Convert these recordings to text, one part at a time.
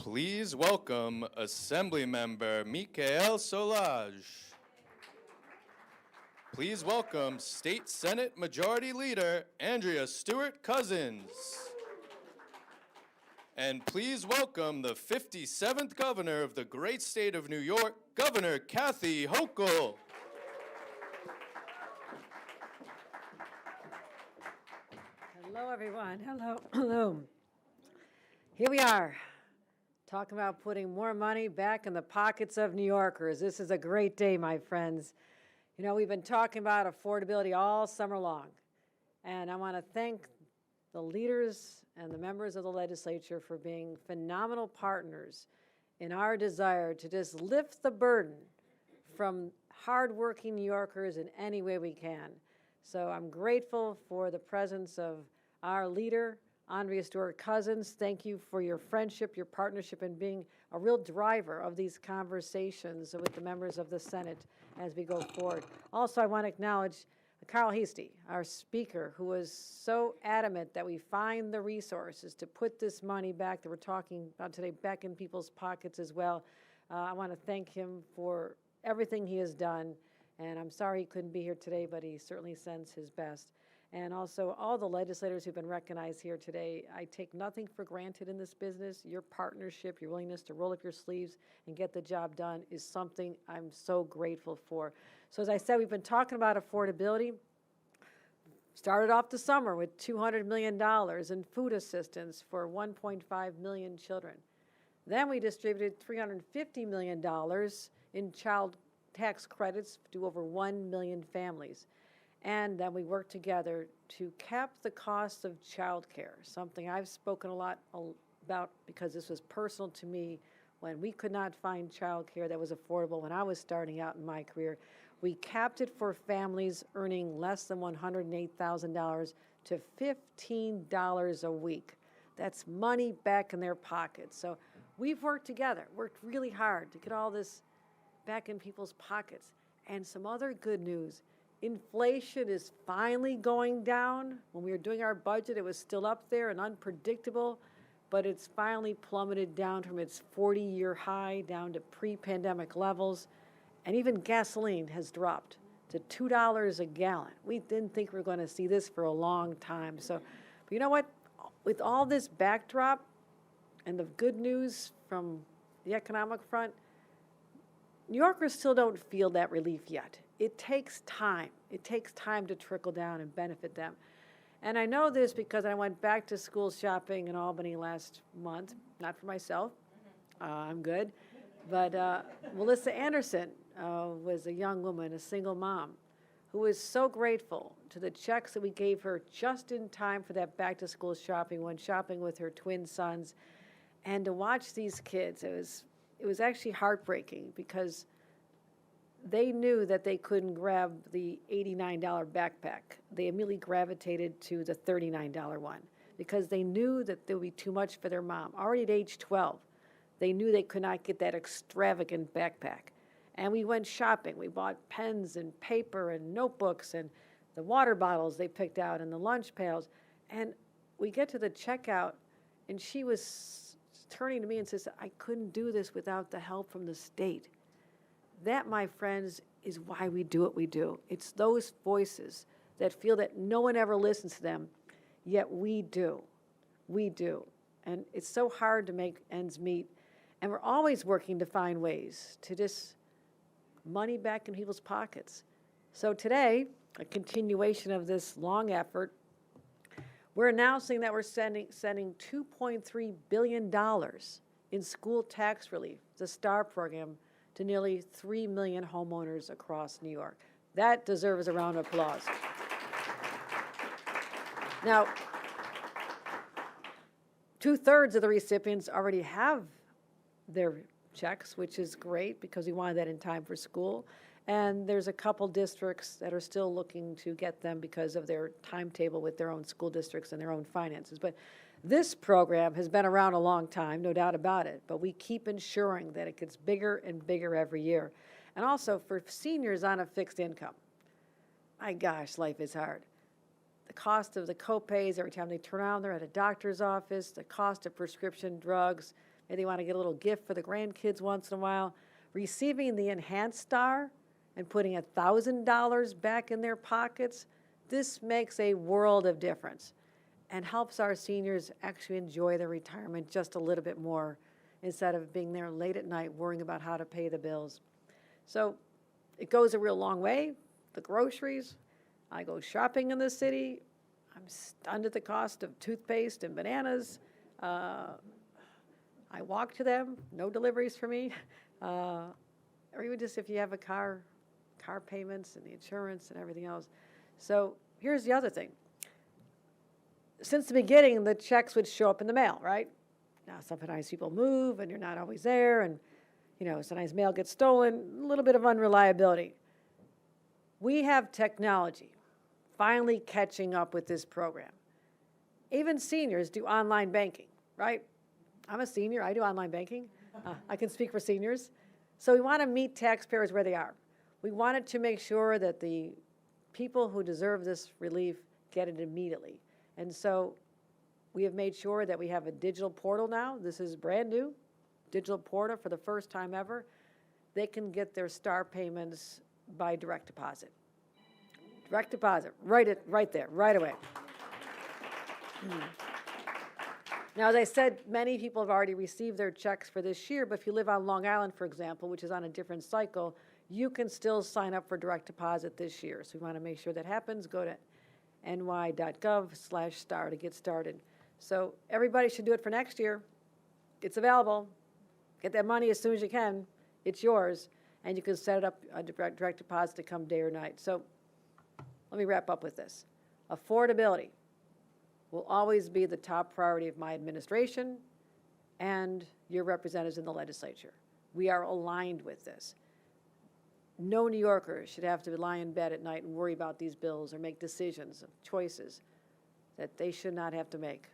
Please welcome Assemblymember Michael Solage. Please welcome State Senate Majority Leader Andrea Stewart Cousins. And please welcome the 57th Governor of the great state of New York, Governor Kathy Hochul. Hello, everyone. Hello. Here we are, talking about putting more money back in the pockets of New Yorkers. This is a great day, my friends. You know, we've been talking about affordability all summer long, and I want to thank the leaders and the members of the legislature for being phenomenal partners in our desire to just lift the burden from hardworking New Yorkers in any way we can. So I'm grateful for the presence of our leader, Andrea Stewart Cousins. Thank you for your friendship, your partnership, and being a real driver of these conversations with the members of the Senate as we go forward. Also, I want to acknowledge Carl Heastie, our speaker, who was so adamant that we find the resources to put this money back that we're talking about today back in people's pockets as well. I want to thank him for everything he has done, and I'm sorry he couldn't be here today, but he certainly sends his best. And also all the legislators who've been recognized here today. I take nothing for granted in this business. Your partnership, your willingness to roll up your sleeves and get the job done is something I'm so grateful for. So as I said, we've been talking about affordability. Started off the summer with $200 million in food assistance for 1.5 million children. Then we distributed $350 million in child tax credits to over 1 million families. And then we worked together to cap the cost of child care, something I've spoken a lot about because this was personal to me when we could not find child care that was affordable when I was starting out in my career. We capped it for families earning less than $108,000 to $15 a week. That's money back in their pockets. So we've worked together, worked really hard to get all this back in people's pockets. And some other good news. Inflation is finally going down. When we were doing our budget, it was still up there and unpredictable, but it's finally plummeted down from its 40-year high down to pre-pandemic levels. And even gasoline has dropped to $2 a gallon. We didn't think we were going to see this for a long time. So, but you know what? With all this backdrop and the good news from the economic front, New Yorkers still don't feel that relief yet. It takes time. It takes time to trickle down and benefit them. And I know this because I went back to school shopping in Albany last month, not for myself. I'm good. But Melissa Anderson was a young woman, a single mom, who was so grateful to the checks that we gave her just in time for that back-to-school shopping, when shopping with her twin sons. And to watch these kids, it was actually heartbreaking because they knew that they couldn't grab the $89 backpack. They immediately gravitated to the $39 one because they knew that there would be too much for their mom. Already at age 12, they knew they could not get that extravagant backpack. And we went shopping. We bought pens and paper and notebooks and the water bottles they picked out and the lunch pails. And we get to the checkout, and she was turning to me and says, I couldn't do this without the help from the state. That, my friends, is why we do what we do. It's those voices that feel that no one ever listens to them, yet we do. We do. And it's so hard to make ends meet. And we're always working to find ways to just money back in people's pockets. So today, a continuation of this long effort, we're announcing that we're sending $2.3 billion in school tax relief, the STAR program, to nearly 3 million homeowners across New York. That deserves a round of applause. Now, 2/3 of the recipients already have their checks, which is great because we wanted that in time for school. And there's a couple districts that are still looking to get them because of their timetable with their own school districts and their own finances. But this program has been around a long time, no doubt about it, but we keep ensuring that it gets bigger and bigger every year. And also for seniors on a fixed income. My gosh, life is hard. The cost of the co-pays every time they turn around, they're at a doctor's office, the cost of prescription drugs, and they want to get a little gift for the grandkids once in a while, receiving the enhanced star and putting $1,000 back in their pockets, this makes a world of difference and helps our seniors actually enjoy their retirement just a little bit more instead of being there late at night worrying about how to pay the bills. So it goes a real long way. The groceries, I go shopping in the city, I'm stunned at the cost of toothpaste and bananas. I walk to them, no deliveries for me. Or even just if you have a car payments and the insurance and everything else. So here's the other thing. Since the beginning, the checks would show up in the mail, right? Now, sometimes people move and you're not always there, and sometimes mail gets stolen, a little bit of unreliability. We have technology finally catching up with this program. Even seniors do online banking, right? I'm a senior, I do online banking. I can speak for seniors. So we want to meet taxpayers where they are. We wanted to make sure that the people who deserve this relief get it immediately. And so we have made sure that we have a digital portal now. This is brand new, digital portal for the first time ever. They can get their star payments by direct deposit. Direct deposit, right there, right away. Now, as I said, many people have already received their checks for this year, but if you live on Long Island, for example, which is on a different cycle, you can still sign up for direct deposit this year. So we want to make sure that happens. Go to ny.gov/star to get started. So everybody should do it for next year. It's available. Get that money as soon as you can. It's yours. And you can set it up a direct deposit to come day or night. So let me wrap up with this. Affordability will always be the top priority of my administration and your representatives in the legislature. We are aligned with this. No New Yorker should have to lie in bed at night and worry about these bills or make decisions, choices that they should not have to make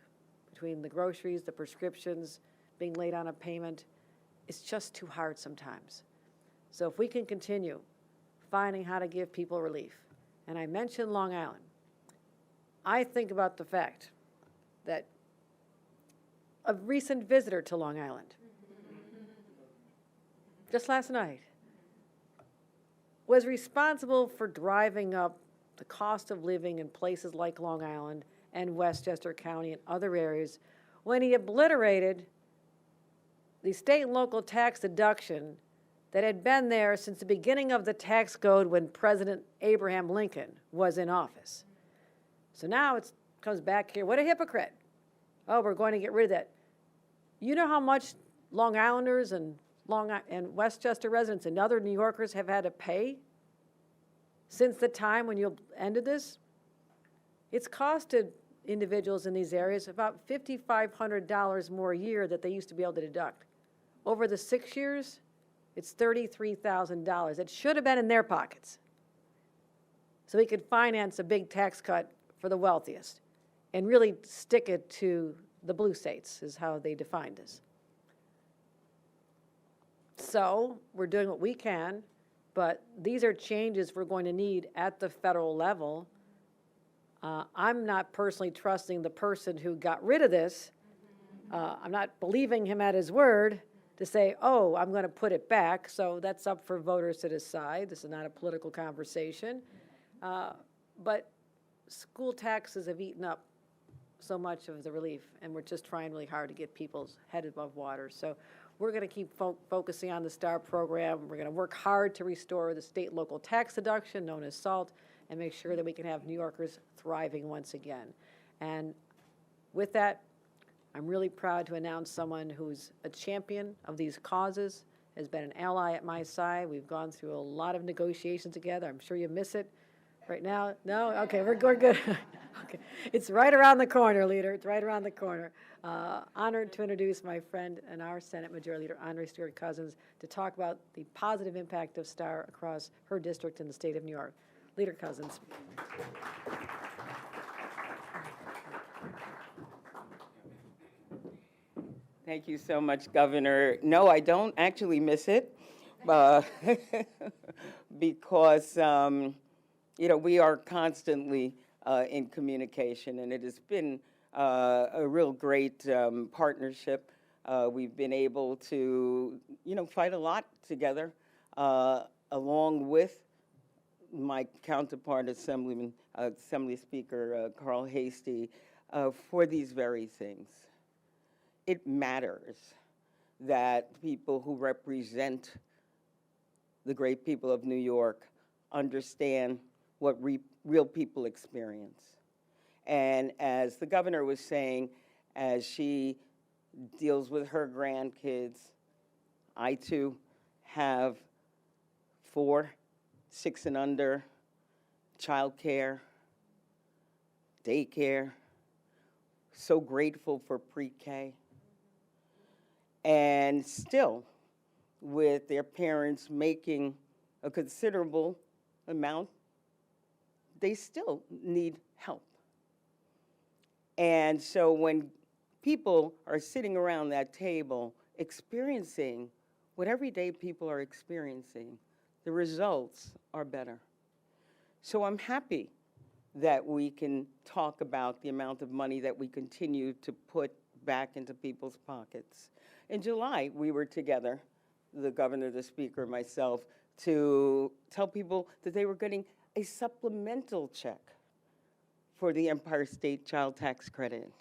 between the groceries, the prescriptions, being late on a payment. It's just too hard sometimes. So if we can continue finding how to give people relief, and I mentioned Long Island, I think about the fact that a recent visitor to Long Island, just last night, was responsible for driving up the cost of living in places like Long Island and Westchester County and other areas when he obliterated the state and local tax deduction that had been there since the beginning of the tax code when President Abraham Lincoln was in office. So now it comes back here. What a hypocrite. Oh, we're going to get rid of that. You know how much Long Islanders and Westchester residents and other New Yorkers have had to pay since the time when you ended this? It's costed individuals in these areas about $5,500 more a year that they used to be able to deduct. Over the 6 years, it's $33,000. It should have been in their pockets. So we could finance a big tax cut for the wealthiest and really stick it to the blue states is how they defined this. So we're doing what we can, but these are changes we're going to need at the federal level. I'm not personally trusting the person who got rid of this. I'm not believing him at his word to say, oh, I'm going to put it back. So that's up for voters to decide. This is not a political conversation. But school taxes have eaten up so much of the relief, and we're just trying really hard to get people's head above water. So we're going to keep focusing on the STAR program. We're going to work hard to restore the state and local tax deduction, known as SALT, and make sure that we can have New Yorkers thriving once again. And with that, I'm really proud to announce someone who's a champion of these causes, has been an ally at my side. We've gone through a lot of negotiations together. I'm sure you miss it right now. No? Okay, we're good. Okay. It's right around the corner, Leader. It's right around the corner. Honored to introduce my friend and our Senate Majority Leader, Andre Stewart Cousins, to talk about the positive impact of STAR across her district in the state of New York. Leader Cousins. Thank you so much, Governor. No, I don't actually miss it because, we are constantly in communication, and it has been a real great partnership We've been able to, fight a lot together, along with my counterpart, Assembly Speaker Carl Hastie, for these very things. It matters that people who represent the great people of New York understand what real people experience. And as the governor was saying, as she deals with her grandkids, I too have 4, 6 and under, childcare, daycare, so grateful for pre-K. And still, with their parents making a considerable amount, they still need help. And so when people are sitting around that table experiencing what everyday people are experiencing, the results are better. So I'm happy that we can talk about the amount of money that we continue to put back into people's pockets. In July, we were together, the governor, the speaker, myself, to tell people that they were getting a supplemental check for the Empire State Child Tax Credit.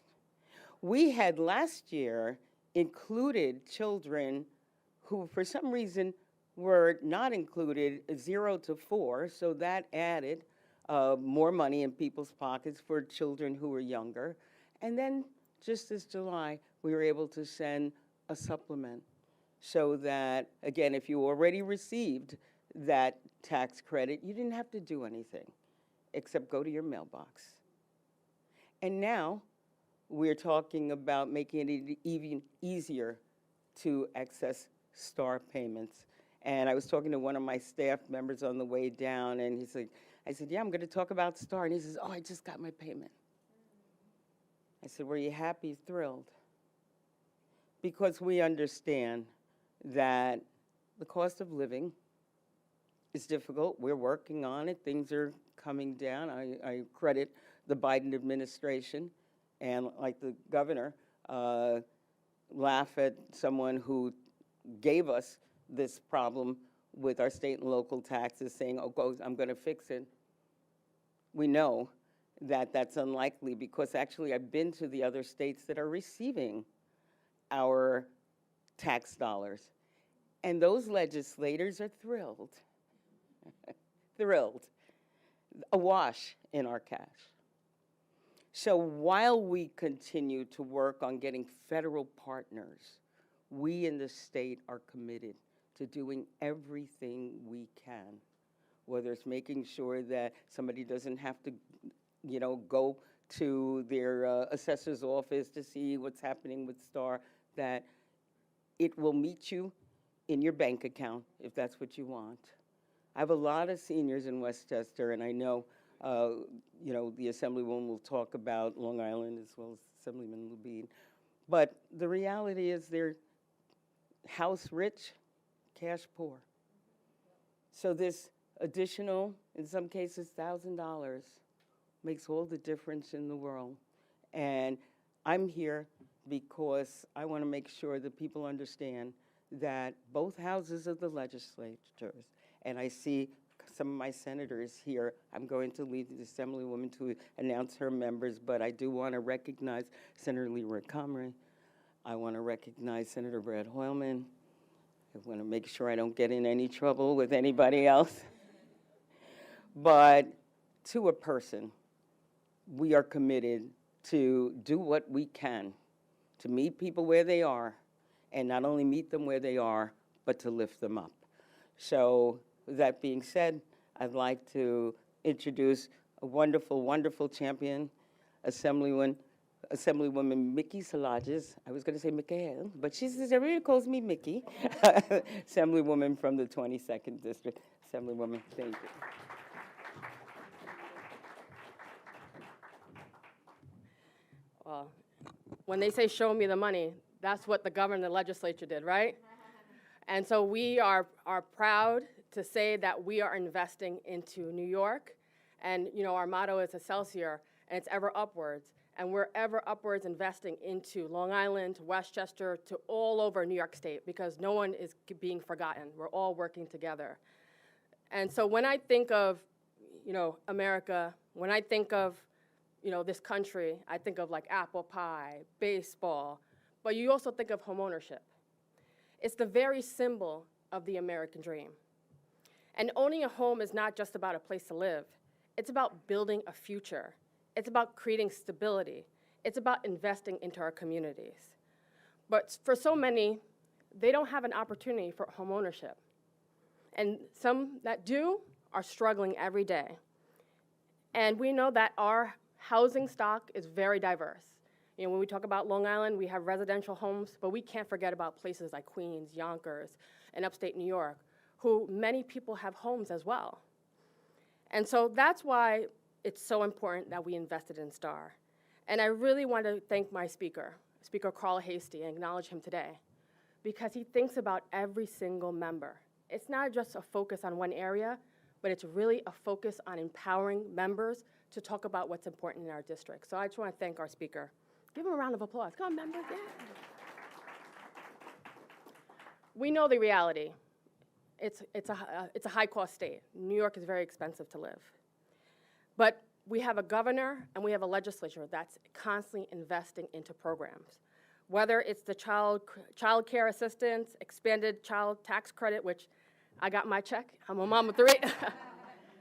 We had last year included children who, for some reason, were not included 0 to 4, so that added more money in people's pockets for children who were younger. And then, just this July, we were able to send a supplement so that, again, if you already received that tax credit, you didn't have to do anything except go to your mailbox. And now we're talking about making it even easier to access STAR payments. And I was talking to one of my staff members on the way down, and he's like, I said, yeah, I'm going to talk about STAR. And he says, oh, I just got my payment. I said, were you happy, thrilled? Because we understand that the cost of living is difficult. We're working on it. Things are coming down. I credit the Biden administration, and like the governor, laugh at someone who gave us this problem with our state and local taxes, saying, oh, I'm going to fix it. We know that that's unlikely, because actually I've been to the other states that are receiving our tax dollars, and those legislators are thrilled, thrilled, awash in our cash. So while we continue to work on getting federal partners, we in the state are committed to doing everything we can, whether it's making sure that somebody doesn't have to, go to their assessor's office to see what's happening with STAR, that it will meet you in your bank account if that's what you want. I have a lot of seniors in Westchester, and I know, the Assemblywoman will talk about Long Island as well as Assemblyman Lubin. But the reality is they're house rich, cash poor. So this additional, in some cases, $1,000 makes all the difference in the world. And I'm here because I want to make sure that people understand that both houses of the legislatures, and I see some of my senators here, I'm going to leave the Assemblywoman to announce her members, but I do want to recognize Senator Leroy Comrie. I want to recognize Senator Brad Hoylman. I want to make sure I don't get in any trouble with anybody else. But to a person, we are committed to do what we can to meet people where they are, and not only meet them where they are, but to lift them up. So with that being said, I'd like to introduce a wonderful, wonderful champion, Assemblywoman Mickey Salages. I was going to say Michael, but she says everybody calls me Mickey. Assemblywoman from the 22nd District. Assemblywoman, thank you. Well, when they say show me the money, that's what the governor and the legislature did, right? And so we are proud to say that we are investing into New York. And, our motto is Excelsior, and it's ever upwards. And we're ever upwards investing into Long Island, to Westchester, to all over New York State, because no one is being forgotten. We're all working together. And so when I think of, America, when I think of, this country, I think of like apple pie, baseball, but you also think of homeownership. It's the very symbol of the American dream. And owning a home is not just about a place to live. It's about building a future. It's about creating stability. It's about investing into our communities. But for so many, they don't have an opportunity for homeownership. And some that do are struggling every day. And we know that our housing stock is very diverse. When we talk about Long Island, we have residential homes, but we can't forget about places like Queens, Yonkers, and upstate New York, who many people have homes as well. And so that's why it's so important that we invested in STAR. And I really want to thank my speaker, Speaker Carl Hastie, and acknowledge him today, because he thinks about every single member. It's not just a focus on one area, but it's really a focus on empowering members to talk about what's important in our district. So I just want to thank our speaker. Give him a round of applause. Come on, members. Yeah. We know the reality. It's a high-cost state. New York is very expensive to live. But we have a governor and we have a legislature that's constantly investing into programs. Whether it's the child care assistance, expanded child tax credit, which I got my check. I'm a mom of 3.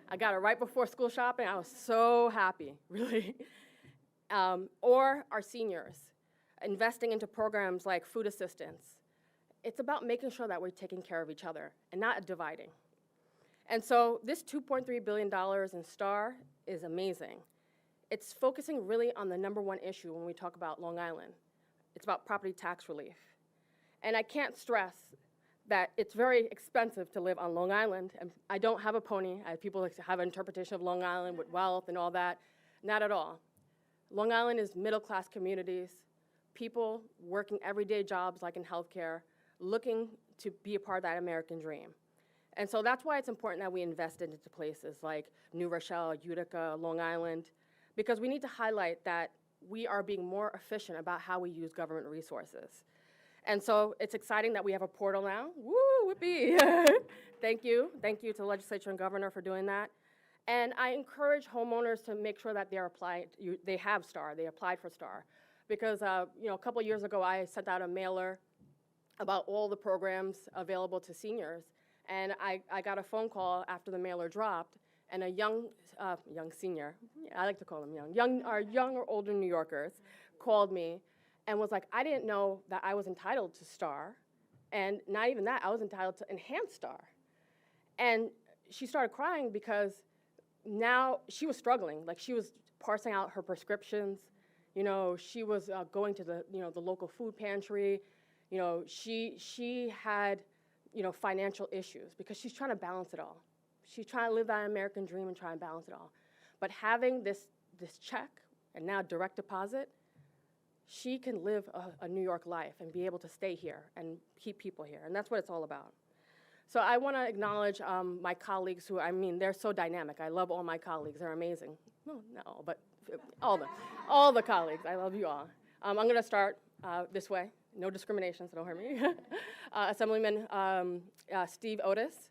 I got it right before school shopping. I was so happy, really. Or our seniors, investing into programs like food assistance. It's about making sure that we're taking care of each other and not dividing. And so this $2.3 billion in STAR is amazing. It's focusing really on the #1 issue when we talk about Long Island. It's about property tax relief. And I can't stress that it's very expensive to live on Long Island. And I don't have a pony. People have an interpretation of Long Island with wealth and all that. Not at all. Long Island is middle-class communities, people working everyday jobs like in healthcare, looking to be a part of that American dream. And so that's why it's important that we invest into places like New Rochelle, Utica, Long Island, because we need to highlight that we are being more efficient about how we use government resources. And so it's exciting that we have a portal now. Woo, whoopee. Thank you. Thank you to the legislature and governor for doing that. And I encourage homeowners to make sure that they have STAR, they applied for STAR. Because a couple years ago, I sent out a mailer about all the programs available to seniors. And I got a phone call after the mailer dropped, and a young senior, I like to call them young or older New Yorkers, called me and was like, I didn't know that I was entitled to STAR, and not even that, I was entitled to enhanced STAR. And she started crying because now she was struggling. Like, she was parsing out her prescriptions. She was going to the local food pantry. She had financial issues because she's trying to balance it all. She's trying to live that American dream and try and balance it all. But having this check and now direct deposit, she can live a New York life and be able to stay here and keep people here. And that's what it's all about. So I want to acknowledge my colleagues who, they're so dynamic. I love all my colleagues. They're amazing. No, but all the colleagues. I love you all. I'm going to start this way. No discrimination, so don't hurt me. Assemblyman Steve Otis,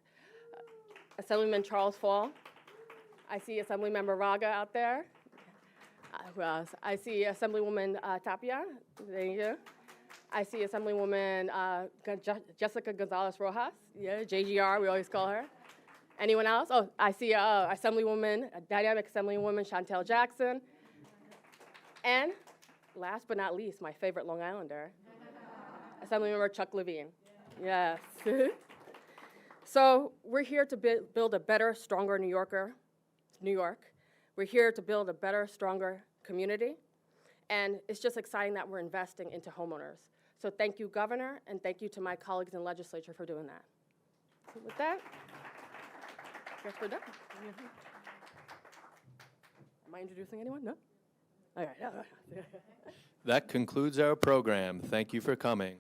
Assemblyman Charles Fall. I see Assemblymember Raga out there. Who else? I see Assemblywoman Tapia. Thank you. I see Assemblywoman Jessica Gonzalez Rojas. Yeah, JGR, we always call her. Anyone else? Oh, I see dynamic Assemblywoman Chantel Jackson. And last but not least, my favorite Long Islander, Assemblymember Chuck Levine. Yes. So we're here to build a better, stronger New York. We're here to build a better, stronger community. And it's just exciting that we're investing into homeowners. So thank you, Governor, and thank you to my colleagues in legislature for doing that. So with that, I guess we're done. Am I introducing anyone? No? All right. That concludes our program. Thank you for coming.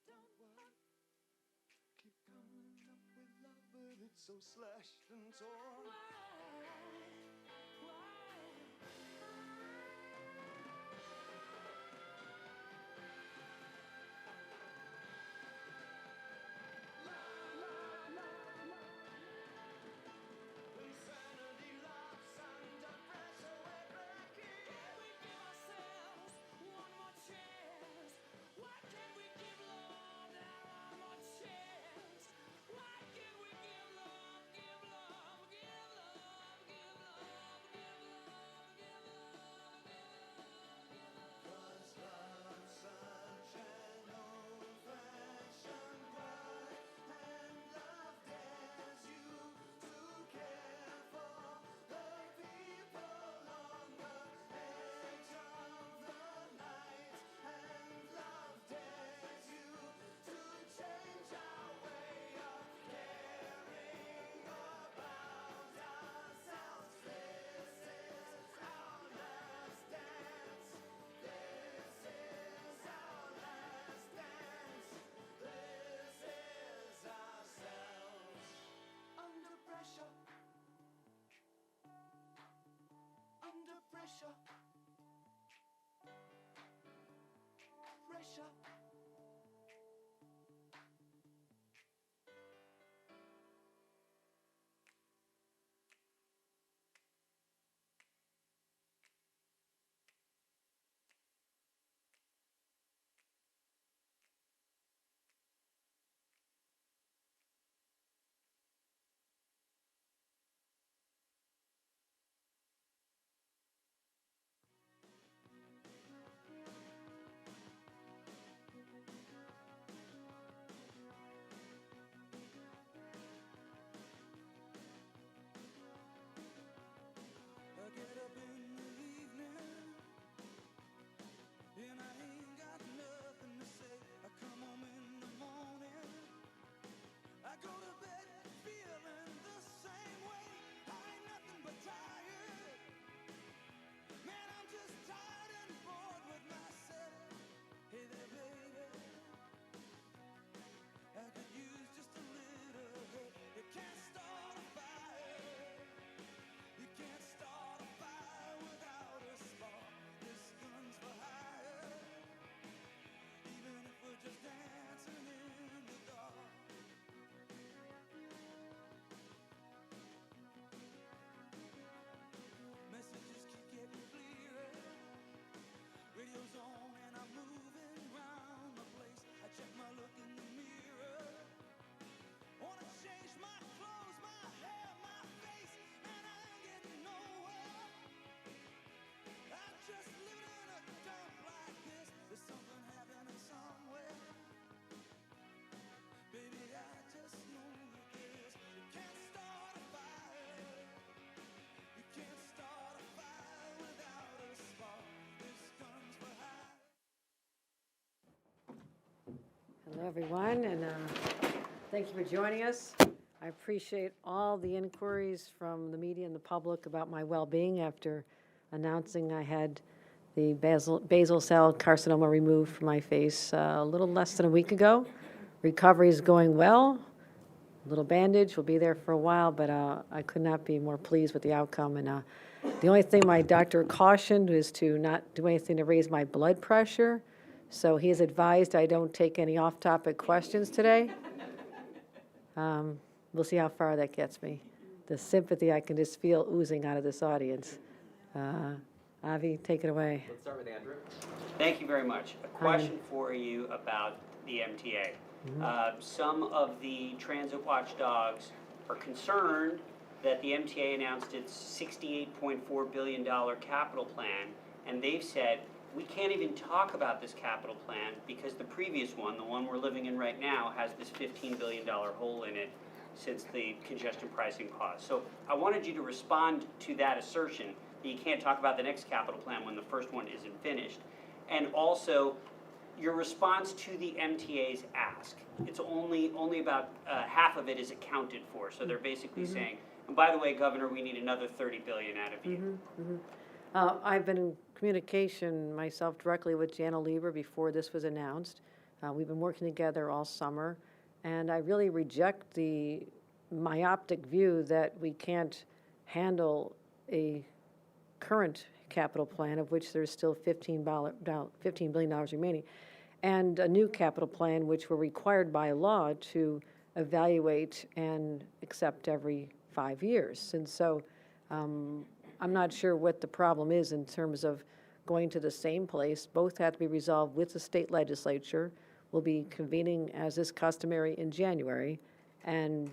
Keep coming up with love, but it's so slashed and torn. Insanity laughs under pressure, we're breaking. Can we give ourselves one more chance? Why can't we give love that one more chance? Why can't we give love, give love, give love, give love, give love, give love, give love? 'Cause love's such an old-fashioned word, and love dares you to care for the people on the edge of the night, and love dares you to change our way of caring about ourselves. This is our last dance. This is our last dance. This is ourselves. Under pressure. Under pressure. Pressure. I get up in the evening and I ain't got nothing to say. I come home in the morning, I go to bed feeling the same way. I ain't nothing but tired. Man, I'm just tired and bored with myself. Hey there, baby, I could use just a little help. You can't start a fire. You can't start a fire without a spark. This gun's for hire, even if we're just dancing in the dark. Messages keep getting clearer. Radio's on and I'm moving round the place. I check my look in the mirror. Wanna change my clothes, my hair, my face, and I ain't getting nowhere. I'm just living in a dump like this. There's something happening somewhere. Baby, I just know that this. You can't start a fire. You can't start a fire without a spark. This gun's for hire. Hello, everyone, and thank you for joining us. I appreciate all the inquiries from the media and the public about my well-being after announcing I had the basal cell carcinoma removed from my face a little less than a week ago. Recovery is going well. A little bandage will be there for a while, but I could not be more pleased with the outcome. And the only thing my doctor cautioned is to not do anything to raise my blood pressure. So he has advised I don't take any off-topic questions today. We'll see how far that gets me. The sympathy I can just feel oozing out of this audience. Avi, take it away. Let's start with Andrew. Thank you very much. A question for you about the MTA. Some of the transit watchdogs are concerned that the MTA announced its $68.4 billion capital plan, and they've said, we can't even talk about this capital plan because the previous one, the one we're living in right now, has this $15 billion hole in it since the congestion pricing pause. So I wanted you to respond to that assertion that you can't talk about the next capital plan when the first one isn't finished. And also, your response to the MTA's ask. It's only about half of it is accounted for. So they're basically saying, and by the way, Governor, we need another $30 billion out of you. I've been in communication myself directly with Jana Lieber before this was announced. We've been working together all summer, and I really reject the myopic view that we can't handle a current capital plan, of which there's still $15 billion remaining, and a new capital plan, which we're required by law to evaluate and accept every 5 years. And so I'm not sure what the problem is in terms of going to the same place. Both have to be resolved with the state legislature. We'll be convening, as is customary, in January, and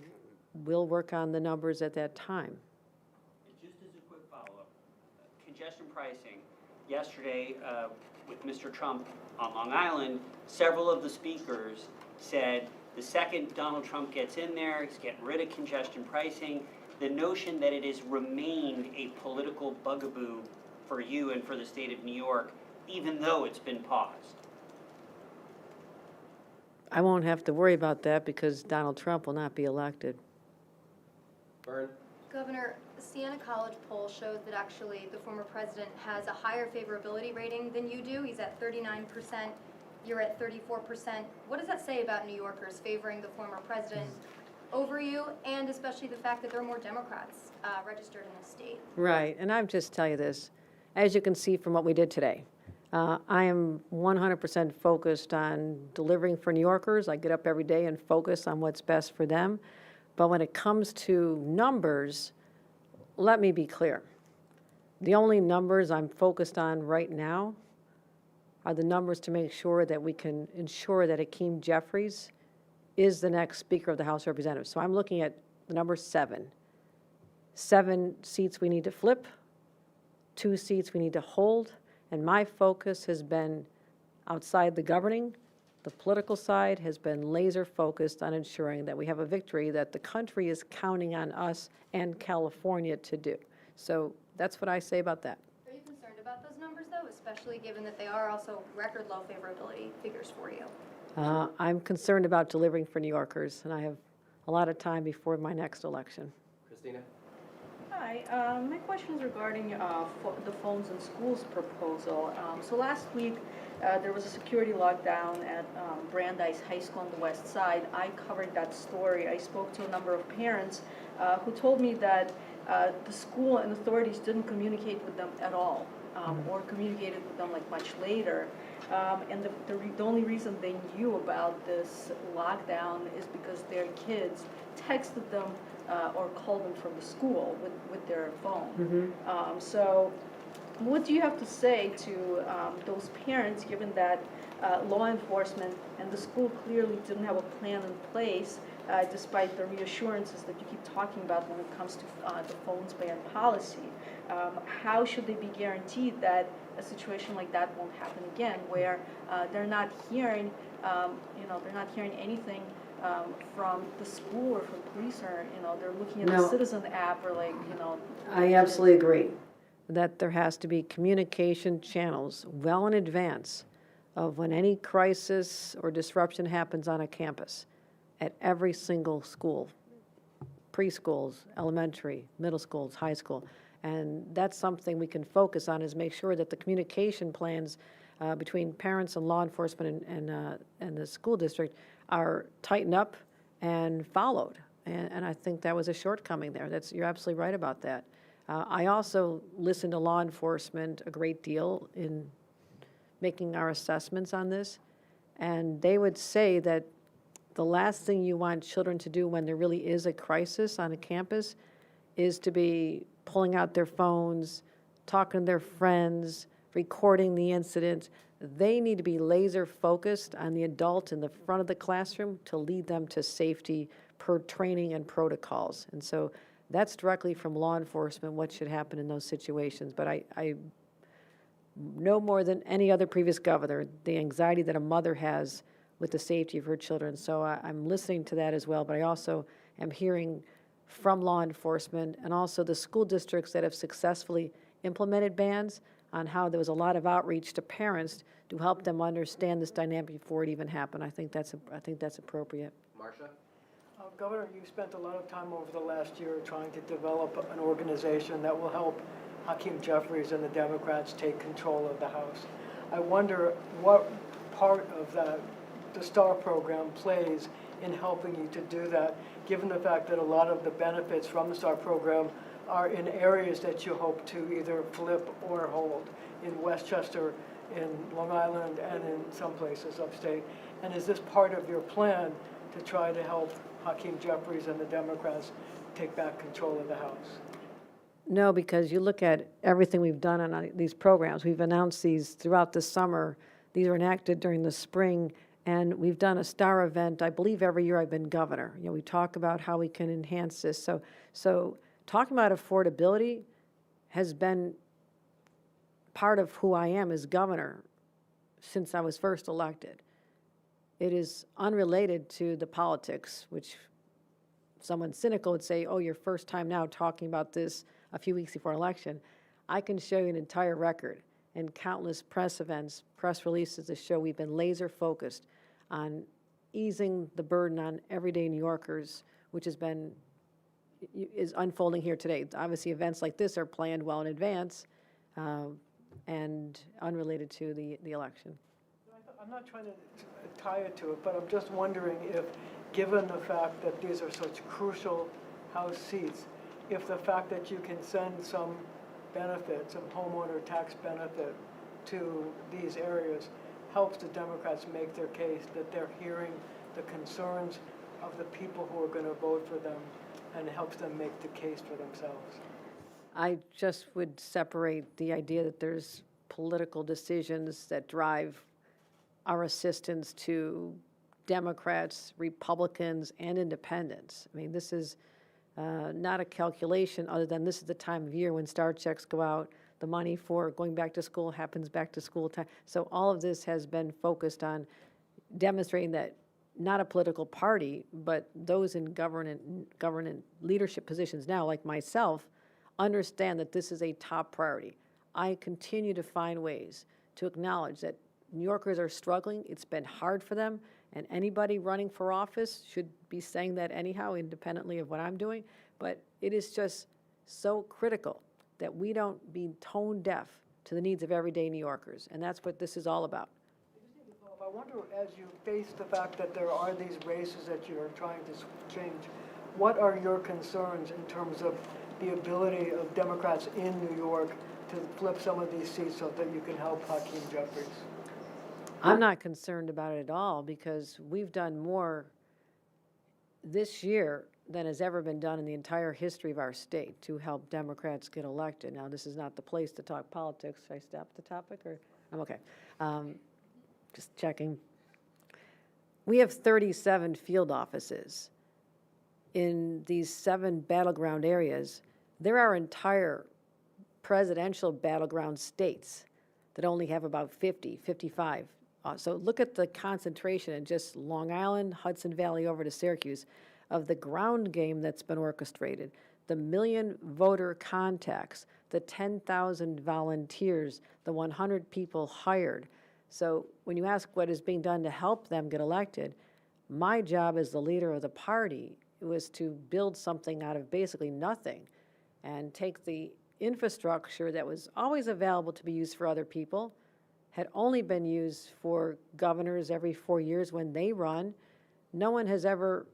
we'll work on the numbers at that time. Just as a quick follow-up, congestion pricing. Yesterday, with Mr. Trump on Long Island, several of the speakers said the second Donald Trump gets in there, he's getting rid of congestion pricing. The notion that it has remained a political bugaboo for you and for the state of New York, even though it's been paused. I won't have to worry about that because Donald Trump will not be elected. Vern? Governor, the Siena College poll shows that actually the former president has a higher favorability rating than you do. He's at 39%, you're at 34%. What does that say about New Yorkers favoring the former president over you, and especially the fact that there are more Democrats registered in the state? Right, and I'll just tell you this. As you can see from what we did today, I am 100% focused on delivering for New Yorkers. I get up every day and focus on what's best for them. But when it comes to numbers, let me be clear. The only numbers I'm focused on right now are the numbers to make sure that we can ensure that Hakeem Jeffries is the next Speaker of the House of Representatives. So I'm looking at the number 7. 7 seats we need to flip, 2 seats we need to hold, and my focus has been outside the governing. The political side has been laser focused on ensuring that we have a victory that the country is counting on us and California to do. So that's what I say about that. Are you concerned about those numbers, though, especially given that they are also record low favorability figures for you? I'm concerned about delivering for New Yorkers, and I have a lot of time before my next election. Christina? Hi, my question is regarding the phones in schools proposal. So last week, there was a security lockdown at Brandeis High School on the west side. I covered that story. I spoke to a number of parents who told me that the school and authorities didn't communicate with them at all, or communicated with them like much later. And the only reason they knew about this lockdown is because their kids texted them or called them from the school with their phone. So what do you have to say to those parents, given that law enforcement and the school clearly didn't have a plan in place, despite the reassurances that you keep talking about when it comes to the phones ban policy? How should they be guaranteed that a situation like that won't happen again, where they're not hearing, they're not hearing anything from the school or from police, or they're looking at the Citizen app, or I absolutely agree that there has to be communication channels well in advance of when any crisis or disruption happens on a campus at every single school, preschools, elementary, middle schools, high school. And that's something we can focus on, is make sure that the communication plans between parents and law enforcement and the school district are tightened up and followed. And I think that was a shortcoming there. You're absolutely right about that. I also listen to law enforcement a great deal in making our assessments on this, and they would say that the last thing you want children to do when there really is a crisis on a campus is to be pulling out their phones, talking to their friends, recording the incident. They need to be laser focused on the adult in the front of the classroom to lead them to safety per training and protocols. And so that's directly from law enforcement what should happen in those situations. But I know more than any other previous governor the anxiety that a mother has with the safety of her children. So I'm listening to that as well, but I also am hearing from law enforcement and also the school districts that have successfully implemented bans on how there was a lot of outreach to parents to help them understand this dynamic before it even happened. I think that's appropriate. Marcia? Governor, you've spent a lot of time over the last year trying to develop an organization that will help Hakeem Jeffries and the Democrats take control of the House. I wonder what part of that the STAR program plays in helping you to do that, given the fact that a lot of the benefits from the STAR program are in areas that you hope to either flip or hold, in Westchester, in Long Island, and in some places upstate. And is this part of your plan to try to help Hakeem Jeffries and the Democrats take back control of the House? No, because you look at everything we've done on these programs. We've announced these throughout the summer. These were enacted during the spring, and we've done a STAR event, I believe, every year I've been governor. You know, we talk about how we can enhance this. So talking about affordability has been part of who I am as governor since I was first elected. It is unrelated to the politics, which someone cynical would say, oh, your first time now talking about this a few weeks before election. I can show you an entire record and countless press events, press releases that show we've been laser focused on easing the burden on everyday New Yorkers, which is unfolding here today. Obviously, events like this are planned well in advance and unrelated to the election. I'm not trying to tie it to it, but I'm just wondering if, given the fact that these are such crucial House seats, if the fact that you can send some benefit, some homeowner tax benefit to these areas helps the Democrats make their case that they're hearing the concerns of the people who are going to vote for them and helps them make the case for themselves. I just would separate the idea that there's political decisions that drive our assistance to Democrats, Republicans, and independents. I mean, this is not a calculation other than this is the time of year when STAR checks go out. The money for going back to school happens back to school time. So all of this has been focused on demonstrating that not a political party, but those in government leadership positions now, like myself, understand that this is a top priority. I continue to find ways to acknowledge that New Yorkers are struggling. It's been hard for them, and anybody running for office should be saying that anyhow, independently of what I'm doing. But it is just so critical that we don't be tone deaf to the needs of everyday New Yorkers, and that's what this is all about. I wonder, as you face the fact that there are these races that you are trying to change, what are your concerns in terms of the ability of Democrats in New York to flip some of these seats so that you can help Hakeem Jeffries? I'm not concerned about it at all because we've done more this year than has ever been done in the entire history of our state to help Democrats get elected. Now, this is not the place to talk politics. Should I stop the topic or I'm okay? Just checking. We have 37 field offices in these 7 battleground areas. There are entire presidential battleground states that only have about 50, 55. So look at the concentration in just Long Island, Hudson Valley over to Syracuse of the ground game that's been orchestrated, the 1 million voter contacts, the 10,000 volunteers, the 100 people hired. So when you ask what is being done to help them get elected, my job as the leader of the party was to build something out of basically nothing and take the infrastructure that was always available to be used for other people, had only been used for governors every 4 years when they run. No one has ever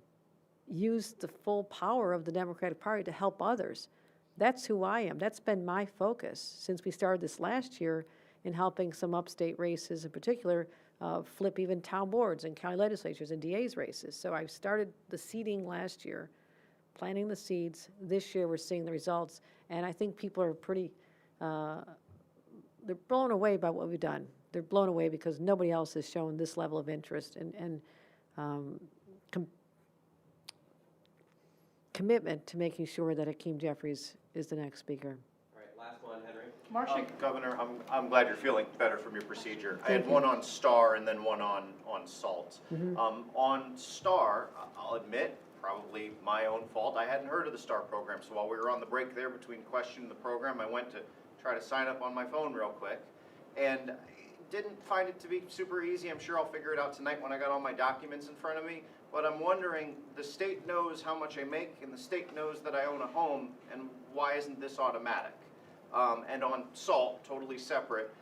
used the full power of the Democratic Party to help others. That's who I am. That's been my focus since we started this last year in helping some upstate races in particular flip even town boards and county legislatures and DA's races. So I started the seeding last year, planting the seeds. This year we're seeing the results, and I think people are pretty, they're blown away by what we've done. They're blown away because nobody else has shown this level of interest and commitment to making sure that Hakeem Jeffries is the next speaker. All right, last one, Henry. Governor, I'm glad you're feeling better from your procedure. I had one on STAR and then one on SALT. On STAR, I'll admit, probably my own fault. I hadn't heard of the STAR program, so while we were on the break there between question and the program, I went to try to sign up on my phone real quick and didn't find it to be super easy. I'm sure I'll figure it out tonight when I got all my documents in front of me. But I'm wondering, the state knows how much I make and the state knows that I own a home, and why isn't this automatic? And on SALT, totally separate,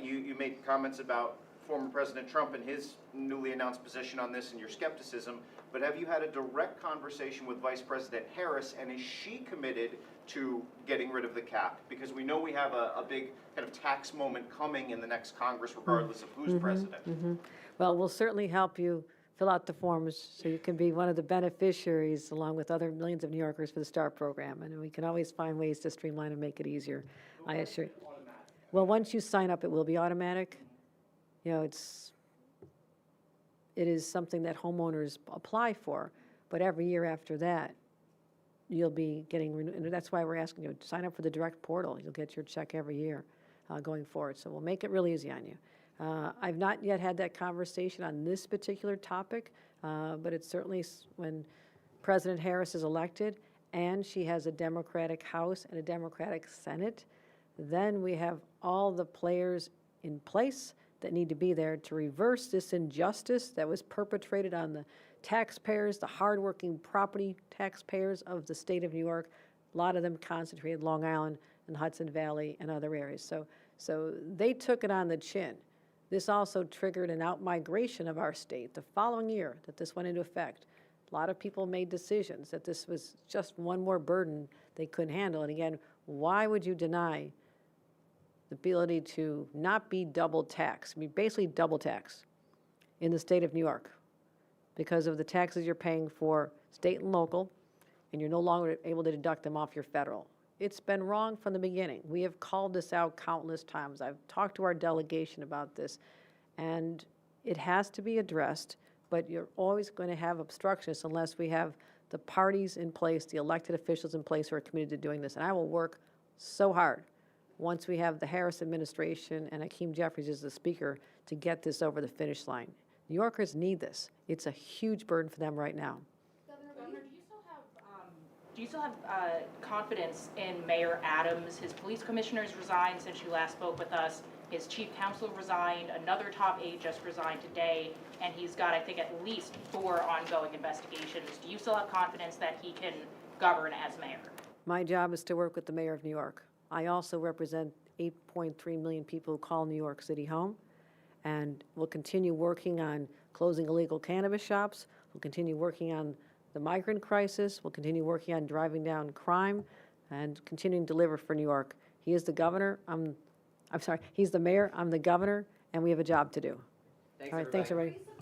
you made comments about former President Trump and his newly announced position on this and your skepticism, but have you had a direct conversation with Vice President Harris, and is she committed to getting rid of the cap? Because we know we have a big kind of tax moment coming in the next Congress, regardless of who's president. Well, we'll certainly help you fill out the forms so you can be one of the beneficiaries along with other millions of New Yorkers for the START program. And we can always find ways to streamline and make it easier, I assure you. Well, once you sign up, it will be automatic. You know, it is something that homeowners apply for, but every year after that, you'll be getting, and that's why we're asking you to sign up for the direct portal. You'll get your check every year going forward. So we'll make it really easy on you. I've not yet had that conversation on this particular topic, but it's certainly when President Harris is elected and she has a Democratic House and a Democratic Senate, then we have all the players in place that need to be there to reverse this injustice that was perpetrated on the taxpayers, the hardworking property taxpayers of the state of New York, a lot of them concentrated Long Island and Hudson Valley and other areas. So they took it on the chin. This also triggered an out-migration of our state the following year that this went into effect. A lot of people made decisions that this was just one more burden they couldn't handle. And again, why would you deny the ability to not be double taxed? I mean, basically double tax in the state of New York because of the taxes you're paying for state and local, and you're no longer able to deduct them off your federal. It's been wrong from the beginning. We have called this out countless times. I've talked to our delegation about this, and it has to be addressed, but you're always going to have obstructionists unless we have the parties in place, the elected officials in place who are committed to doing this. And I will work so hard once we have the Harris administration and Hakeem Jeffries as the speaker to get this over the finish line. New Yorkers need this. It's a huge burden for them right now. Governor, do you still have confidence in Mayor Adams? His police commissioners resigned since you last spoke with us. His chief counsel resigned. Another top aide just resigned today. And he's got, I think, at least 4 ongoing investigations. Do you still have confidence that he can govern as mayor? My job is to work with the mayor of New York. I also represent 8.3 million people who call New York City home, and we'll continue working on closing illegal cannabis shops. We'll continue working on the migrant crisis. We'll continue working on driving down crime and continuing to deliver for New York. He is the governor. I'm sorry, he's the mayor. I'm the governor, and we have a job to do. Thanks, All right, thanks, everybody. everybody.